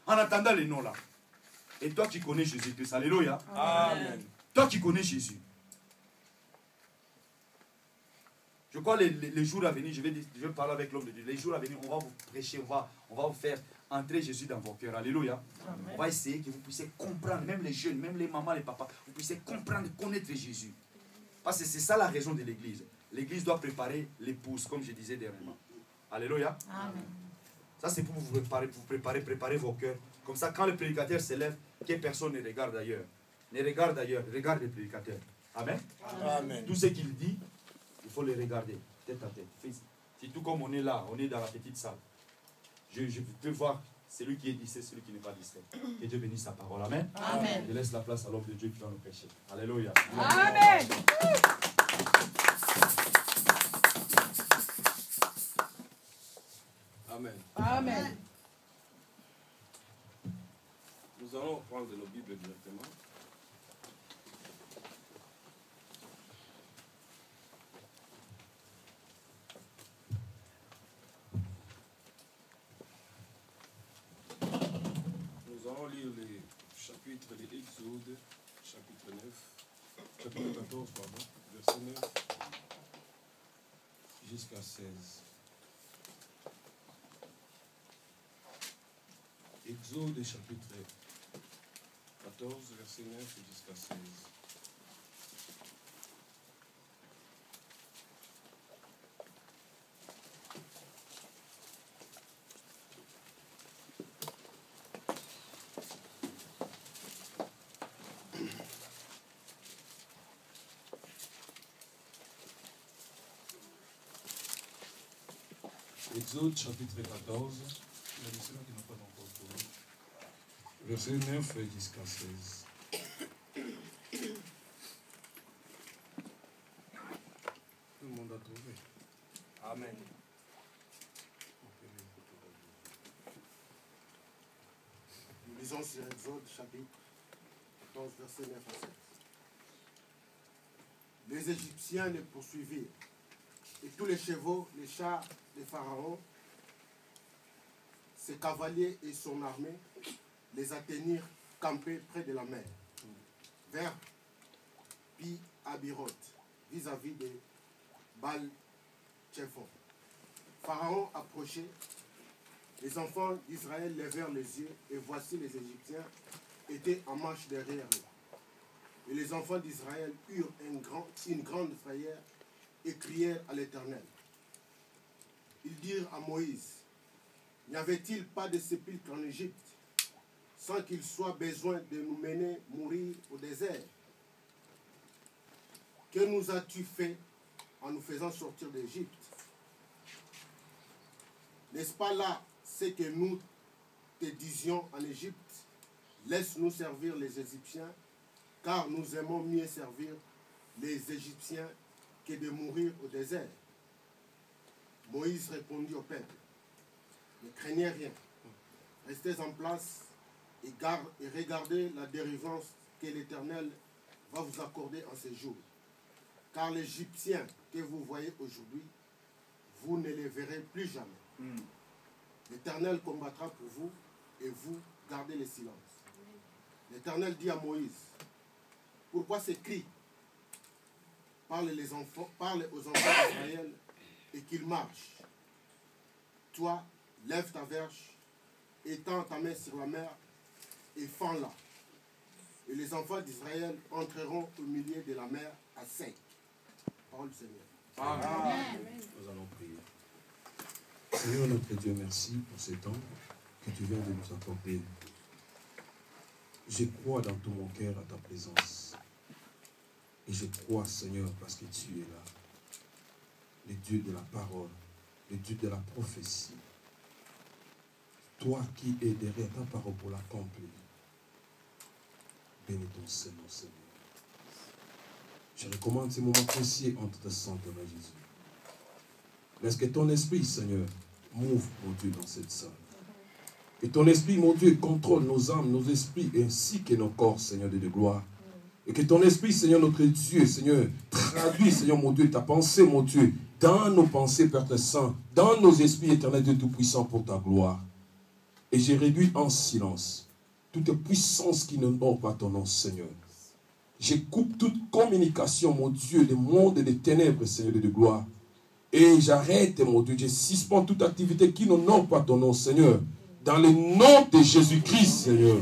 En attendant les noms là. Et toi qui connais Jésus-Christ, alléluia. Amen. Toi qui connais Jésus. Je crois les jours à venir, je vais parler avec l'homme de Dieu. Les jours à venir, on va vous prêcher, on va vous faire entrer Jésus dans vos cœurs. Alléluia. Amen. On va essayer que vous puissiez comprendre, même les jeunes, même les mamans, les papas, vous puissiez comprendre, connaître Jésus. Parce que c'est ça la raison de l'église. L'église doit préparer l'épouse, comme je disais dernièrement. Alléluia. Amen. Ça, c'est pour vous préparer vos cœurs. Comme ça, quand le prédicateur s'élève, que personne ne regarde ailleurs. Ne regarde ailleurs, regarde le prédicateur. Amen. Amen. Tout ce qu'il dit, il faut le regarder, tête à tête. C'est tout comme on est là, on est dans la petite salle. Je peux voir celui qui est distrait, celui qui n'est pas distrait. Que Dieu bénisse sa parole. Amen. Amen. Je laisse la place à l'homme de Dieu qui va nous prêcher. Alléluia. Amen. Amen. Amen. Nous allons prendre nos Bibles directement. Nous allons lire les chapitres de l'Exode, chapitre 14, verset 9 jusqu'à 16. Exode chapitre 14, verset 9 jusqu'à 16. Exode chapitre 14, verset 9 jusqu'à 16. Tout le monde a trouvé. Amen. Nous lisons sur Exode chapitre 14, verset 9 à 16. Les Égyptiens les poursuivirent, et tous les chevaux, les chars de Pharaon, ses cavaliers et son armée, les atteignirent campés près de la mer, vers Pi-Habiroth, vis-à-vis de Baal-Tchephon. Pharaon approchait, les enfants d'Israël levèrent les yeux, et voici les Égyptiens étaient en marche derrière eux. Et les enfants d'Israël eurent une grande frayeur et crièrent à l'Éternel. Ils dirent à Moïse, n'y avait-il pas de sépulcre en Égypte, sans qu'il soit besoin de nous mener mourir au désert? Que nous as-tu fait en nous faisant sortir d'Égypte? N'est-ce pas là ce que nous te disions en Égypte? Laisse-nous servir les Égyptiens, car nous aimons mieux servir les Égyptiens que de mourir au désert. Moïse répondit au peuple, ne craignez rien, restez en place et regardez la délivrance que l'Éternel va vous accorder en ces jours. Car l'Égyptien que vous voyez aujourd'hui, vous ne les verrez plus jamais. L'Éternel combattra pour vous et vous gardez le silence. L'Éternel dit à Moïse, pourquoi ces cris? Parle aux enfants d'Israël et qu'ils marchent. Toi, lève ta verge, étends ta main sur la mer et fends-la. Et les enfants d'Israël entreront au milieu de la mer à sec. Parole du Seigneur. Amen. Nous allons prier. Seigneur notre Dieu, merci pour ce temps que tu viens de nous accorder. Je crois dans tout mon cœur à ta présence. Et je crois, Seigneur, parce que tu es là. Le Dieu de la parole, le Dieu de la prophétie. Toi qui es derrière ta parole pour l'accomplir. Bénis ton Seigneur, Seigneur. Je recommande ces moments précieux entre tes saintes mains, Jésus. Laisse que ton esprit, Seigneur, m'ouvre, mon Dieu, dans cette salle. Que ton esprit, mon Dieu, contrôle nos âmes, nos esprits, ainsi que nos corps, Seigneur de gloire. Et que ton esprit, Seigneur, notre Dieu, Seigneur, traduit, Seigneur, mon Dieu, ta pensée, mon Dieu, dans nos pensées, Père Saint, dans nos esprits éternels, Dieu Tout-Puissant, pour ta gloire. Et j'ai réduit en silence toute puissance qui n'honore pas ton nom, Seigneur. Je coupe toute communication, mon Dieu, des mondes et des ténèbres, Seigneur de gloire. Et j'arrête, mon Dieu, je suspends toute activité qui n'honore pas ton nom, Seigneur. Dans le nom de Jésus-Christ, Seigneur.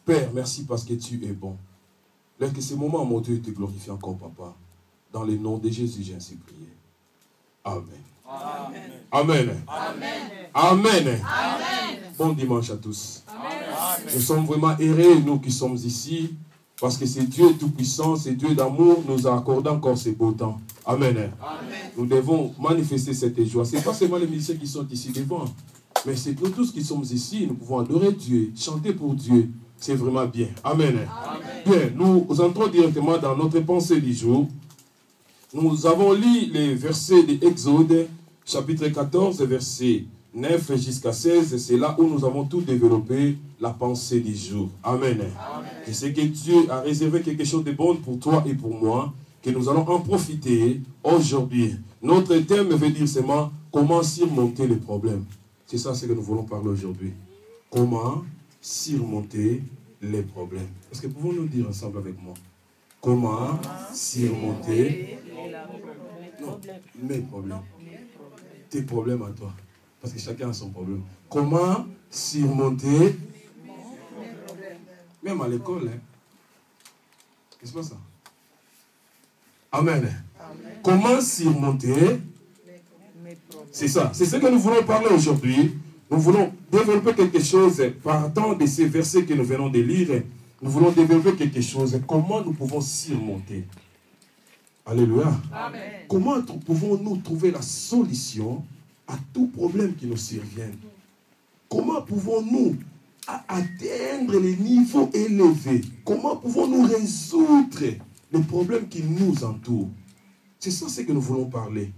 Père, merci parce que tu es bon. Laisse que ce moment, mon Dieu, te glorifie encore, Papa. Dans le nom de Jésus, j'ai ainsi prié. Amen. Amen. Amen. Amen. Amen. Bon dimanche à tous. Amen. Nous sommes vraiment heureux, nous qui sommes ici, parce que c'est Dieu tout-puissant, c'est Dieu d'amour, nous a accordé encore ce beau temps. Amen. Amen. Nous devons manifester cette joie. Ce n'est pas seulement les musiciens qui sont ici devant, mais c'est nous tous qui sommes ici. Nous pouvons adorer Dieu, chanter pour Dieu. C'est vraiment bien. Amen. Amen. Bien, nous entrons directement dans notre pensée du jour. Nous avons lu les versets de Exode, chapitre 14, versets 9 jusqu'à 16. C'est là où nous avons tout développé, la pensée du jour. Amen. Amen. Je sais que Dieu a réservé quelque chose de bon pour toi et pour moi, que nous allons en profiter aujourd'hui. Notre thème veut dire seulement comment surmonter les problèmes. C'est ça ce que nous voulons parler aujourd'hui. Comment surmonter les problèmes. Est-ce que pouvons-nous dire ensemble avec moi? Comment surmonter mes problèmes. Tes problèmes à toi. Parce que chacun a son problème. Comment surmonter même à l'école. Hein? Qu'est-ce que c'est ça? Amen. Amen. Comment surmonter? C'est ça. C'est ce que nous voulons parler aujourd'hui. Nous voulons développer quelque chose partant de ces versets que nous venons de lire. Nous voulons développer quelque chose. Comment nous pouvons surmonter? Alléluia. Amen. Comment pouvons-nous trouver la solution à tout problème qui nous survient? Comment pouvons-nous atteindre les niveaux élevés? Comment pouvons-nous résoudre les problèmes qui nous entourent? C'est ça ce que nous voulons parler.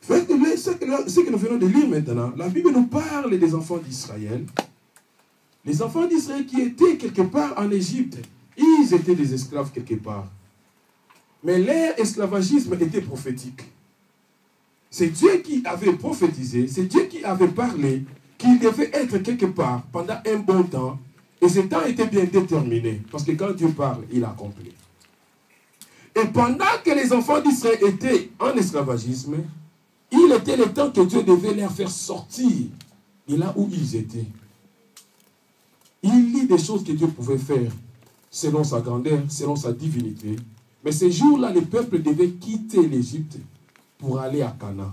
Ce que nous venons de lire maintenant, la Bible nous parle des enfants d'Israël. Les enfants d'Israël qui étaient quelque part en Égypte, ils étaient des esclaves quelque part. Mais leur esclavagisme était prophétique. C'est Dieu qui avait prophétisé, c'est Dieu qui avait parlé qu'il devait être quelque part pendant un bon temps. Et ce temps était bien déterminé. Parce que quand Dieu parle, il accomplit. Et pendant que les enfants d'Israël étaient en esclavagisme, il était le temps que Dieu devait leur faire sortir de là où ils étaient. Il lit des choses que Dieu pouvait faire selon sa grandeur, selon sa divinité. Mais ces jours-là, le peuple devait quitter l'Égypte pour aller à Canaan.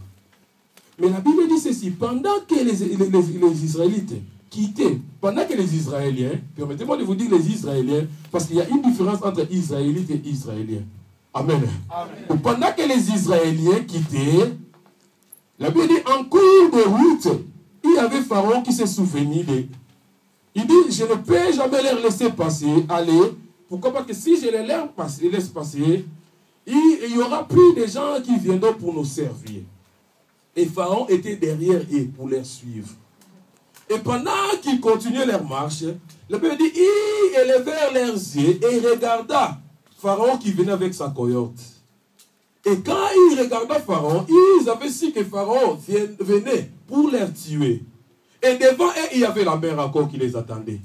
Mais la Bible dit ceci, pendant que les Israélites quittaient, pendant que les Israéliens, permettez-moi de vous dire les Israéliens, parce qu'il y a une différence entre Israélites et Israéliens. Amen. Amen. Pendant que les Israéliens quittaient, la Bible dit, en cours de route, il y avait Pharaon qui s'est souvenu d'eux. Il dit, je ne peux jamais les laisser passer, aller. Pourquoi? Parce que si je les laisse passer, il y aura plus de gens qui viendront pour nous servir. Et Pharaon était derrière eux pour les suivre. Et pendant qu'ils continuaient leur marche, la Bible dit, ils élevèrent leurs yeux et ils regarda Pharaon qui venait avec sa cohorte. Et quand ils regardaient Pharaon, ils avaient su que Pharaon venait pour les tuer. Et devant eux, il y avait la mer encore qui les attendait.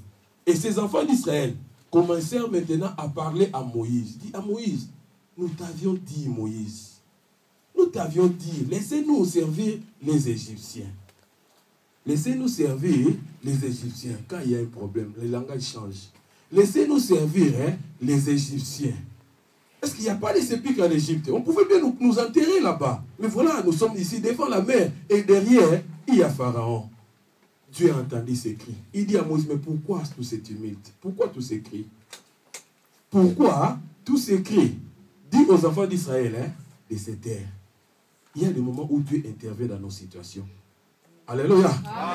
Et ces enfants d'Israël commencèrent maintenant à parler à Moïse. Dit à Moïse, nous t'avions dit, Moïse, nous t'avions dit, laissez-nous servir les Égyptiens. Laissez-nous servir les Égyptiens. Quand il y a un problème, le langage change. Laissez-nous servir les Égyptiens. Est-ce qu'il n'y a pas de sépulcres en Égypte? On pouvait bien nous enterrer là-bas. Mais voilà, nous sommes ici devant la mer. Et derrière, il y a Pharaon. Dieu a entendu ces cris. Il dit à Moïse, mais pourquoi tous ces tumultes? Pourquoi tous ces cris? Pourquoi tous ces cris? Dis aux enfants d'Israël, de se taire. Il y a des moments où Dieu intervient dans nos situations. Alléluia.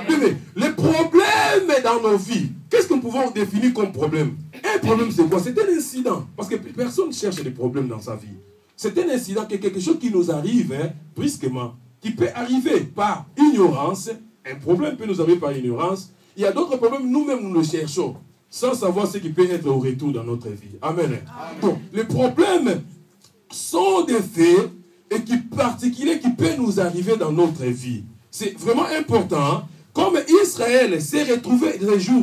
Mais les problèmes dans nos vies, qu'est-ce que nous pouvons définir comme problème? Un problème, c'est quoi? C'est un incident. Parce que personne ne cherche des problèmes dans sa vie. C'est un incident, quelque chose qui nous arrive brusquement, qui peut arriver par ignorance. Un problème peut nous arriver par ignorance. Il y a d'autres problèmes, nous-mêmes, nous le cherchons, sans savoir ce qui peut être au retour dans notre vie. Amen. Amen. Donc, les problèmes sont des faits et qui particuliers qui peuvent nous arriver dans notre vie. C'est vraiment important Comme Israël s'est retrouvé ces jours-là,